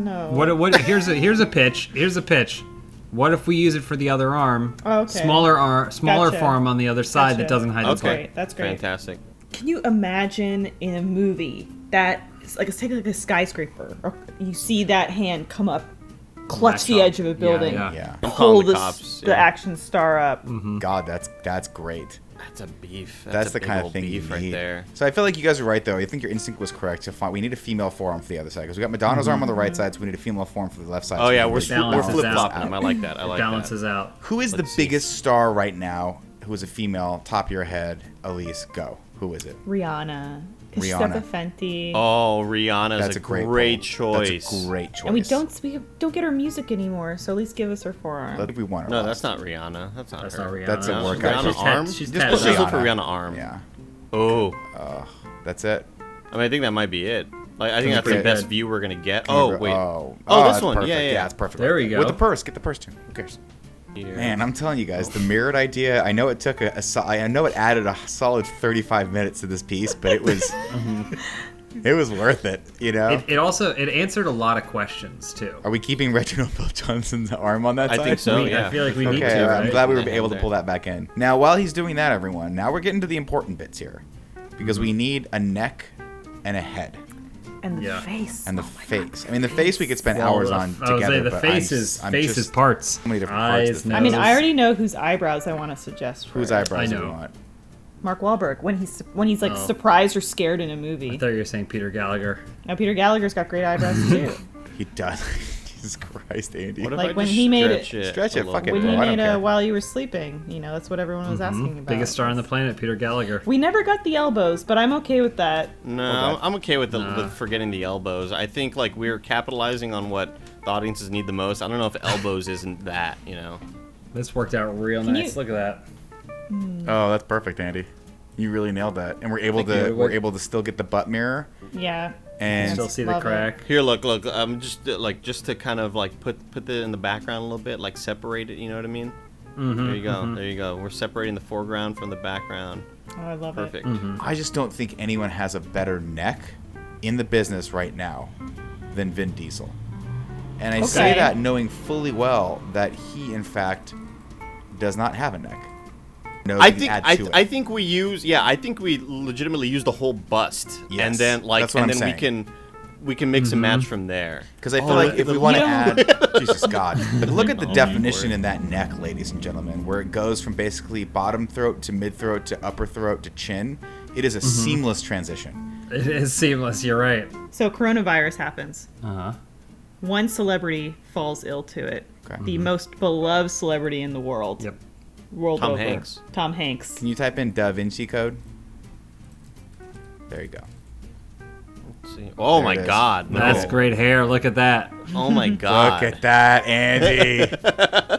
know. Here's a pitch. What if we use it for the other arm? Oh, okay. Smaller forearm on the other side that doesn't hide the butt. That's great. Fantastic. Can you imagine in a movie that let's take like a skyscraper, or you see that hand come up, clutch the edge of a building, pull the action star up. Mm-hmm. God, that's great. That's a beef. That's the kind of thing you need. Right there. So I feel like you guys are right, though. I think your instinct was correct. We need a female forearm for the other side, because we got Madonna's arm on the right side, so we need a female forearm for the left side. Oh, so yeah, we're flip-flopping them. I like that. Balances out. Who is the biggest star right now who is a female? Top of your head, Elyse, go. Who is it? Rihanna. Steppa Fenty. Oh, Rihanna's a great choice. That's a great choice. And we don't get her music anymore, so at least give us her forearm. Let we want her. No, that's not Rihanna. That's not her. That's a workout. Rihanna arm? Just look for Rihanna arm. Yeah. Oh. That's it. I mean, I think that might be it. Like, I think that's the best view we're going to get. Oh, wait. Oh, this one. Perfect. Yeah, it's perfect. There we go. With the purse. Get the purse, too. Who cares? Here. Man, I'm telling you guys, the mirrored idea, I know it took I know it added a solid 35 minutes to this piece, but it was it was worth it, you know? It answered a lot of questions, too. Are we keeping Reginald Veljohnson's arm on that side? I think so, yeah. I feel like we need to, right? I'm glad we were able to pull that back in. Now, while he's doing that, everyone, now we're getting to the important bits here. Because we need a neck and a head. And the face. And the face. I mean, the face we could spend hours on together. The face is parts. So many different parts. I mean, I already know whose eyebrows I want to suggest for Whose eyebrows do you want? Mark Wahlberg, when he's like surprised or scared in a movie. I thought you were saying Peter Gallagher. No, Peter Gallagher's got great eyebrows too. He does. Jesus Christ, Andy. What if Like I when just he made it- Stretch it, fuck it, When bro. he I don't made care. While You Were Sleeping, that's what everyone was asking about. Biggest star on the planet, Peter Gallagher. We never got the elbows, but I'm okay with that. No, I'm okay with with forgetting the elbows. I think like we're capitalizing on what the audiences need the most. I don't know if elbows isn't that, This worked out real nice. Look at that. Oh, that's perfect, Andy. You really nailed that. And we're able to still get the butt mirror Yeah. and Still see the Love it. crack. Here, look. Just to kind of like put it in the background a little bit, like separate it. You know what I mean? There you go. There you go. We're separating the foreground from the background. Oh, I love Perfect. it. I just don't think anyone has a better neck in the business right now than Vin Diesel. And I say that knowing fully well that he, in fact, does not have a neck. I think we legitimately use the whole bust, Yes, and then that's what I'm saying. we can mix and match from there. Because I feel like if we want to add, Jesus God, but look at the Oh, definition in that neck, ladies and gentlemen, where it goes from basically bottom throat to mid throat to upper throat to chin. It is a seamless transition. It is seamless. You're right. So coronavirus happens. Uh-huh. One celebrity falls ill to it. Okay. The most beloved celebrity in the world. Yep. World Tom over. Hanks. Tom Hanks. Can you type in Da Vinci Code? There you go. Let's see. Oh There my it is. God! No. That's great hair. Look at that. Oh my God! Look at that, Andy.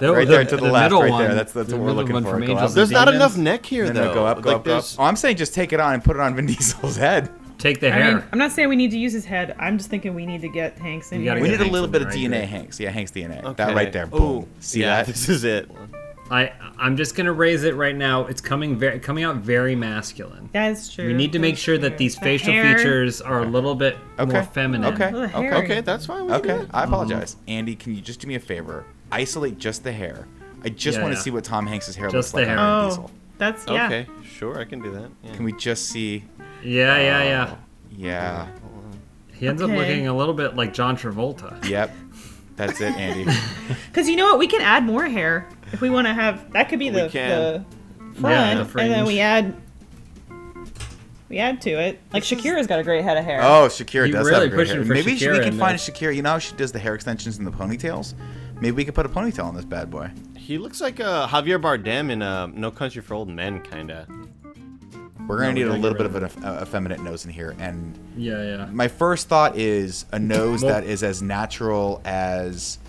Right there to the left, middle right one, there. That's what the we're middle looking one for. from Go Angels up. and There's not Demons. enough neck here, No, though. no, go up, go Like, up, go up. there's- Oh, I'm saying just take it on and put it on Vin Diesel's head. Take the I hair. mean, I'm not saying we need to use his head. I'm just thinking we need to get Hanks in You here. gotta We get need a Hanks little in bit the of right DNA, grade. Hanks. Yeah, Hank's DNA. Okay. That right there. Boom. Ooh, See yeah, that? This is it. I'm just gonna raise it right now. It's coming out very masculine. That's true. We need to make sure that these The facial hair- features are a little bit more feminine. Okay. Oh, the hair. Okay, that's fine. We can do Okay, it. I apologize. Andy, can you just do me a favor? Isolate just the hair. I just Yeah, want to yeah. see what Tom Hanks' hair Just looks like the on hair. Vin Oh, Diesel. that's yeah. Okay, sure, I can do that. Yeah. Can we just see? Yeah. Yeah. He ends up Okay. looking a little bit like John Travolta. Yep. That's it, Andy. Because you know what? We can add more hair if we want to have. That could be We the can. front, the and then fringe. we add to it. Like Shakira's got a great head of hair. Oh, Shakira You does really have great pushing hair. for Maybe Shakira we can in find a this. Shakira. You know how she does the hair extensions and the ponytails? Maybe we could put a ponytail on this bad boy. He looks like Javier Bardem in No Country for Old Men, kinda. We're going to need we a gotta little get bit of an effeminate nose in here. And Yeah. my first thought is a nose Well- that is as natural as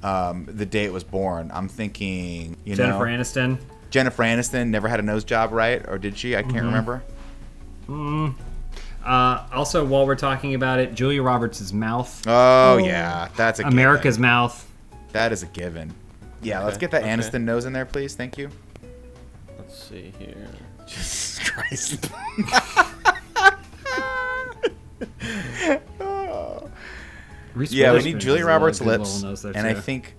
the day it was born. I'm thinking, Jennifer Aniston. Jennifer Aniston never had a nose job, right? Or did she? I can't remember. Also, while we're talking about it, Julia Roberts' mouth. Oh, yeah. That's a America's given. mouth. That is a given. Yeah, let's get that Aniston nose in there, please. Thank you. Let's see here. Jesus Christ. Reese Yeah, we Witherspoon need Julia has a Roberts' good lips. little nose there, And I too. think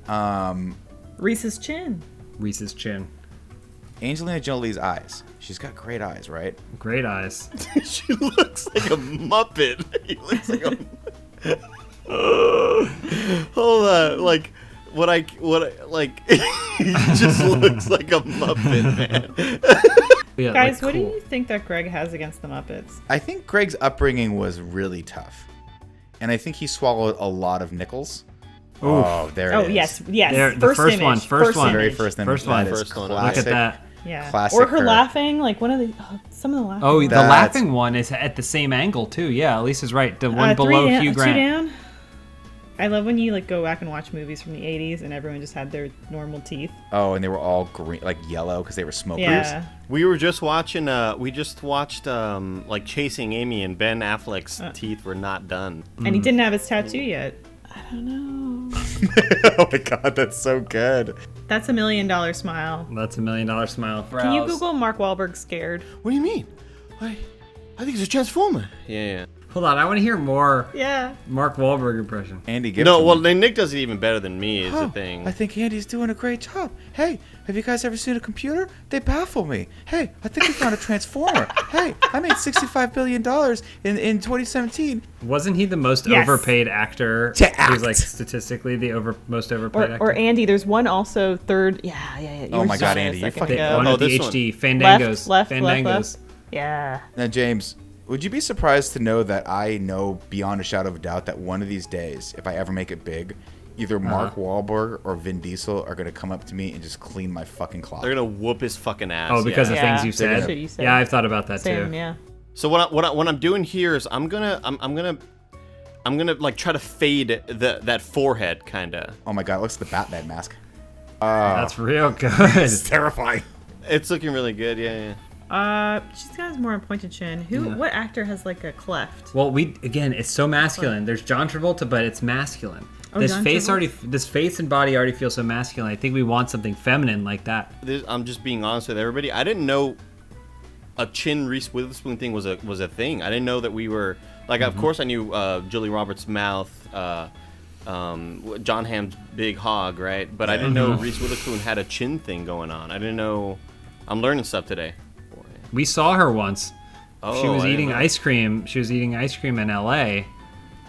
Reese's chin. Reese's chin. Angelina Jolie's eyes. She's got great eyes, right? Great eyes. She looks like a Muppet. He looks like a. Hold on, like he just looks like a Muppet, man. Yeah, Guys, like, what do cool. you think that Greg has against the Muppets? I think Greg's upbringing was really tough. And I think he swallowed a lot of nickels. Oh, there it Oh, is. yes. There, the First first image. one, first one. Very image. first image. First one. That is First one. Look classic. at that. Yeah. Classic Or her her. laughing, like one of the some of the laughing. Oh, the That's- laughing one is at the same angle too. Yeah, Elisa's right. The one below Hugh Grant. 2 down. I love when you like go back and watch movies from the 80s and everyone just had their normal teeth. Oh, and they were all green, like yellow, because they were smokers. Yeah. We were just watching. We just watched like Chasing Amy, and Ben Affleck's teeth were not done. And he didn't have his tattoo yet. I don't know. Oh my god, that's so good. That's $1 million smile. That's $1 million smile. Can you Google Mark Wahlberg scared? What do you mean? I think it's a transformer. Yeah. Hold on, I want to hear more Yeah. Mark Wahlberg impression. Andy, give No, it to well, me. then Nick does it even better than me. Is the Oh, thing. I think Andy's doing a great job. Hey, have you guys ever seen a computer? They baffle me. Hey, I think we found a transformer. Hey, I made $65 billion in 2017. Wasn't he the most Yes. overpaid actor? To He was act. like statistically the most overpaid actor. Or Andy, there's one also third. Yeah. You Oh were my just God, on it a Andy, you second fucking- ago. One Oh, of the this one. HD Fandangos. Left. Fandangos. Yeah. Now, James, would you be surprised to know that I know beyond a shadow of a doubt that one of these days, if I ever make it big, either Mark Wahlberg or Vin Diesel are gonna come up to me and just clean my fucking clock. They're gonna whoop his fucking ass. Oh, because of things you said? Shit you said. Yeah, I've thought about that Same, too. yeah. So what I'm doing here is I'm gonna like try to fade that forehead kinda. Oh my god, it looks like the Batman mask. That's real good. It's terrifying. It's looking really good, yeah. She's got more pointed chin. What actor has like a cleft? Well, it's so masculine. There's John Travolta, but it's masculine. This John face Travolta? this face and body already feel so masculine. I think we want something feminine like that. I'm just being honest with everybody. I didn't know a chin Reese Witherspoon thing was a thing. I didn't know that we were like. Of course, I knew Julie Roberts' mouth, John Hamm's big hog, right? But I didn't know Reese Witherspoon had a chin thing going on. I didn't know. I'm learning stuff today. We saw her once. Oh, She was eating ice cream. She was eating ice cream in L.A.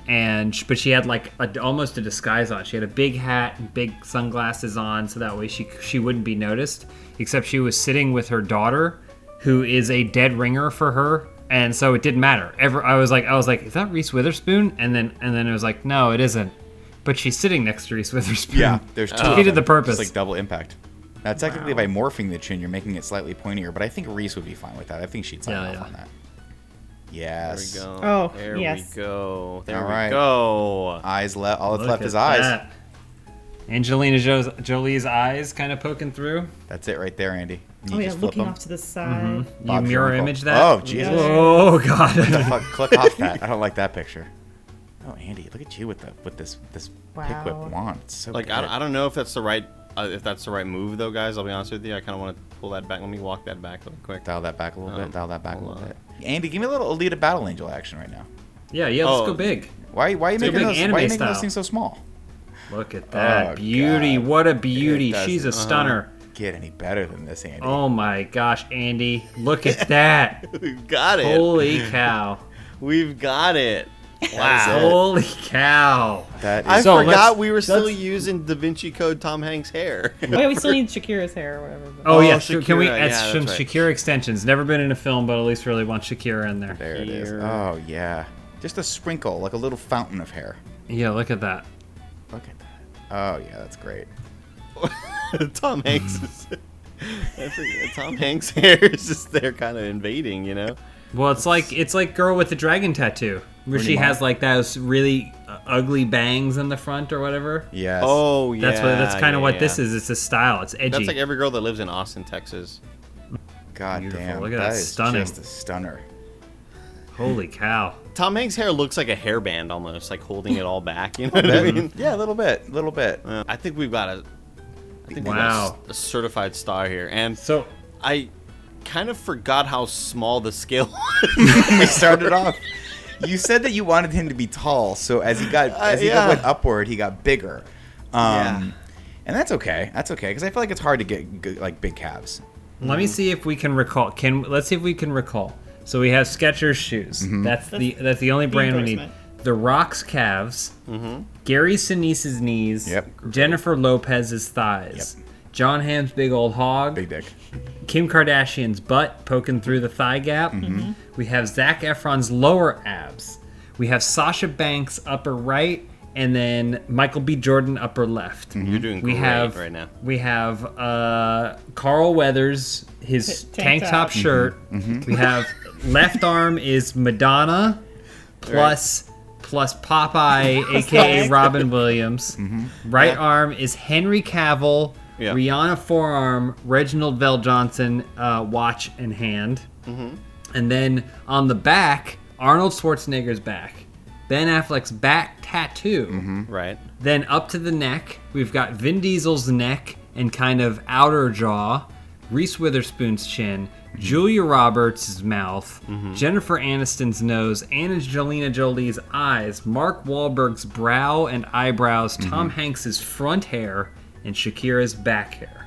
But she had like almost a disguise on. She had a big hat and big sunglasses on, so that way she wouldn't be noticed. Except she was sitting with her daughter, who is a dead ringer for her, and so it didn't matter. I was like, is that Reese Witherspoon? And then it was like, no, it isn't. But she's sitting next to Reese Witherspoon. Yeah, there's two. Defeated the purpose. It's like double impact. Now, technically, by morphing the chin, you're making it slightly pointier, but I think Reese would be fine with that. I think she'd sign off on that. Yes. There we go. Oh, there yes. we go. There All we right. go. Eyes left. All that's Look left at is eyes. that. Angelina Jolie's eyes kind of poking through. That's it right there, Andy. You Oh yeah, just flip looking them. off to the side. You Bob's mirror your uncle. image that? Oh, Jesus. Oh, God. Fuck, click off that. I don't like that picture. Oh, Andy, look at you with this pick whip wand. It's so Like good. I don't know if that's the right move though, guys. I'll be honest with you. I kind of want to pull that back. Let me walk that back really quick. Dial that back a little bit. Dial that back a little bit. Andy, give me a little Alita Battle Angel action right now. Yeah, let's go big. Why are you making big those? anime Why are you making style. those things so small? Look at that. Oh, beauty. God. What a beauty. It doesn't- She's a stunner. Get any better than this, Andy? Oh my gosh, Andy. Look at that. We've got it. Holy cow. We've got it. Wow. Holy cow. That is I So forgot let's- we were still let's- using Da Vinci Code Tom Hanks' hair. Oh yeah, we still need Shakira's hair or whatever. but- Oh, yeah. Shakira, Can we yeah, add that's some right. Shakira extensions? Never been in a film, but at least really want Shakira in there. There it is. Here. Oh, yeah. Just a sprinkle, like a little fountain of hair. Yeah, look at that. Look at that. Oh, yeah, that's great. Tom Hanks is. I forget. Tom Hanks' hair is just there, kind of invading, you know. Well, it's like girl with the dragon tattoo, where she has like those really ugly bangs in the front or whatever. Yes. Oh yeah. That's kind of what yeah. this is. It's a style. It's edgy. That's like every girl that lives in Austin, Texas. God Beautiful. damn. Look at that that. is Stunning. just a stunner. Holy cow. Tom Hanks' hair looks like a hairband almost, like holding it all back. You know what I mean? Yeah, a little bit. I think we've got Wow. a certified star here, and So I kind of forgot how small the scale was. We started off. You said that you wanted him to be tall, so as he went upward, he got bigger. And that's okay. That's okay because I feel like it's hard to get like big calves. let me see if we can recall. Let's see if we can recall. So we have Skechers shoes. That's the only brand we need. endorsement. The Rock's calves. Gary Sinise's knees. Yep. Jennifer Lopez's thighs. Yep. John Hamm's big old hog. Big dick. Kim Kardashian's butt poking through the thigh gap. We have Zac Efron's lower abs. We have Sasha Banks upper right, and then Michael B. Jordan upper left. You're doing We great have right now. We have Carl Weathers, his Tank tank top top. shirt. We have left arm is Madonna plus Popeye, aka Robin Williams. Right arm is Henry Cavill. Yeah. Rihanna forearm, Reginald Veljohnson watch in hand. And then on the back, Arnold Schwarzenegger's back. Ben Affleck's back tattoo. Right. Then up to the neck, we've got Vin Diesel's neck and kind of outer jaw, Reese Witherspoon's chin, Julia Roberts' mouth, Jennifer Aniston's nose, Angelina Jolie's eyes, Mark Wahlberg's brow and eyebrows, Tom Hanks's front hair, and Shakira's back hair.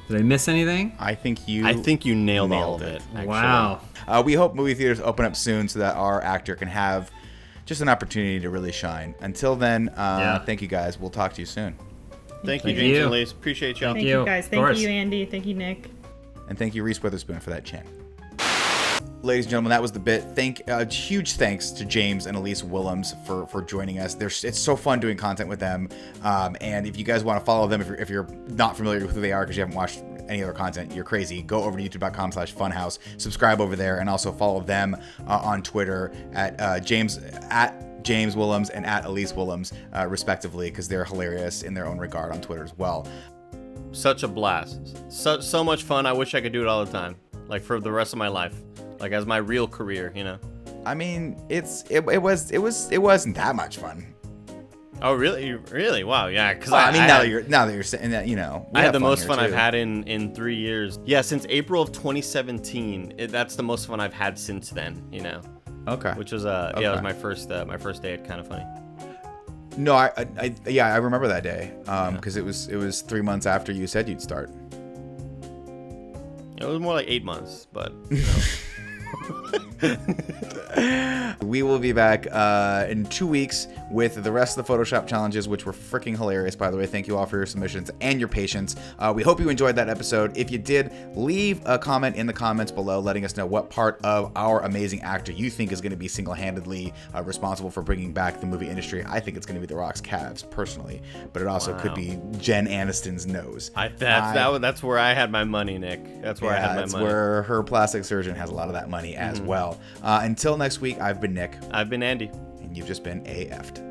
Did I miss anything? I think you nailed all of it. Actually. Wow. We hope movie theaters open up soon so that our actor can have just an opportunity to really shine. Until then, thank you guys. We'll talk to you soon. Thank you, Thank James you. and Elyse. Appreciate y'all. Thank you. you guys. Of Thank course. you, Andy. Thank you, Nick. And thank you, Reese Witherspoon, for that chin. ladies and gentlemen, that was the bit. Huge thanks to James and Elyse Willems for joining us. It's so fun doing content with them. And if you guys want to follow them, if you're not familiar with who they are because you haven't watched any other content, you're crazy. Go over to youtube.com/funhouse, subscribe over there, and also follow them on Twitter at James Willems and at Elyse Willems, respectively, because they're hilarious in their own regard on Twitter as well. Such a blast. So much fun. I wish I could do it all the time, like for the rest of my life, like as my real career, you know. I mean, it wasn't that much fun. Oh, really? Wow, yeah. Because now that you're saying that, you know, I had the most fun I've had in 3 years. Yeah, since April of 2017. That's the most fun I've had since then. You know. Okay. Which was it was my first day at Kind of Funny. No, I remember that day because it was 3 months after you said you'd start. It was more like 8 months, but. You know. We will be back in 2 weeks with the rest of the Photoshop challenges, which were freaking hilarious, by the way. Thank you all for your submissions and your patience. We hope you enjoyed that episode. If you did, leave a comment in the comments below letting us know what part of our amazing actor you think is going to be single-handedly responsible for bringing back the movie industry. I think it's going to be The Rock's calves, personally, but it also could be Jen Aniston's nose. That's where I had my money, Nick. That's where I had my money. That's where her plastic surgeon has a lot of that money as well. Until next week, I've been Nick. I've been Andy. And you've just been AF'd.